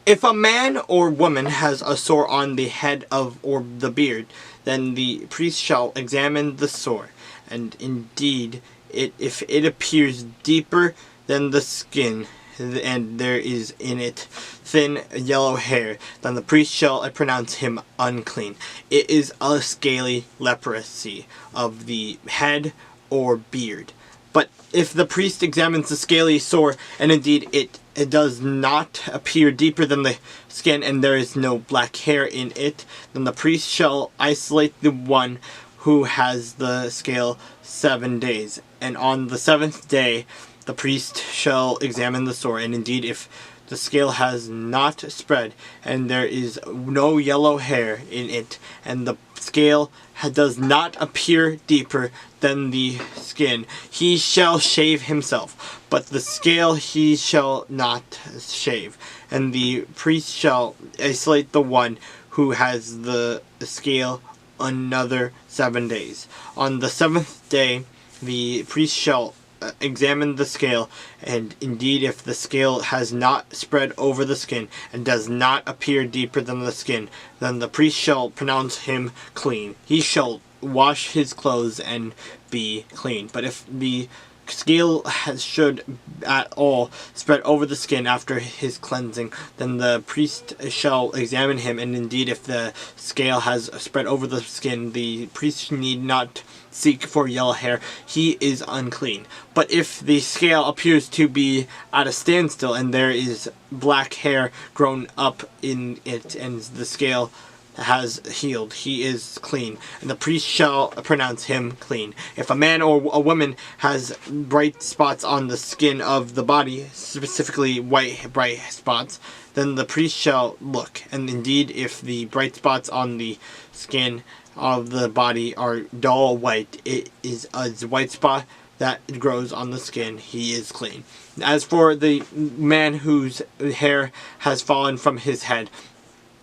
If a man or woman has a sore on the head of or the beard, then the priest shall examine the sore, and indeed, if it appears deeper than the skin, and there is in it thin yellow hair, then the priest shall pronounce him unclean. It is a scaly leprosy of the head or beard. But if the priest examines the scaly sore, and indeed it does not appear deeper than the skin, and there is no black hair in it, then the priest shall isolate the one who has the scale 7 days. And on the 7th day the priest shall examine the sore, and indeed if the scale has not spread, and there is no yellow hair in it, and the scale does not appear deeper than the skin, he shall shave himself, but the scale he shall not shave. And the priest shall isolate the one who has the scale another 7 days. On the 7th day the priest shall examine the scale, and indeed if the scale has not spread over the skin and does not appear deeper than the skin, then the priest shall pronounce him clean. He shall wash his clothes and be clean. But if the scale should at all spread over the skin after his cleansing, then the priest shall examine him, and indeed if the scale has spread over the skin, the priest need not seek for yellow hair, he is unclean. But if the scale appears to be at a standstill, and there is black hair grown up in it, and the scale has healed, he is clean, and the priest shall pronounce him clean. If a man or a woman has bright spots on the skin of the body, specifically white bright spots, then the priest shall look, and indeed if the bright spots on the skin of the body are dull white, it is a white spot that grows on the skin, he is clean. As for the man whose hair has fallen from his head,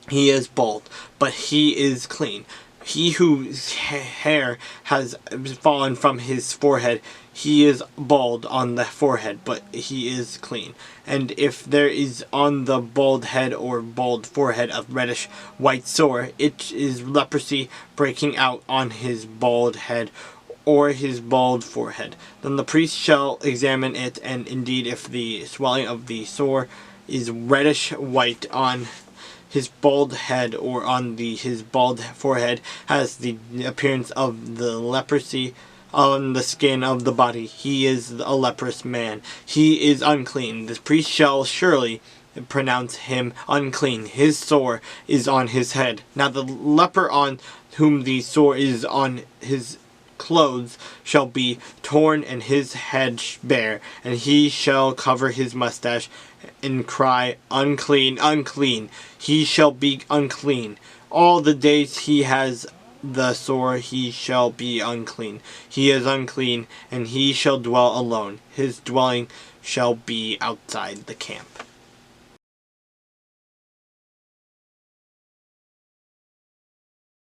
he is bald, but he is clean. He whose hair has fallen from his forehead, he is bald on the forehead, but he is clean. And if there is on the bald head or bald forehead a reddish white sore, it is leprosy breaking out on his bald head or his bald forehead. Then the priest shall examine it, and indeed if the swelling of the sore is reddish white on his bald head or on his bald forehead, has the appearance of the leprosy on the skin of the body, he is a leprous man. He is unclean. The priest shall surely pronounce him unclean. His sore is on his head. Now the leper on whom the sore is on his clothes shall be torn and his head bare, and he shall cover his mustache and cry, unclean, unclean. He shall be unclean. All the days he has the sore he shall be unclean. He is unclean, and he shall dwell alone. His dwelling shall be outside the camp.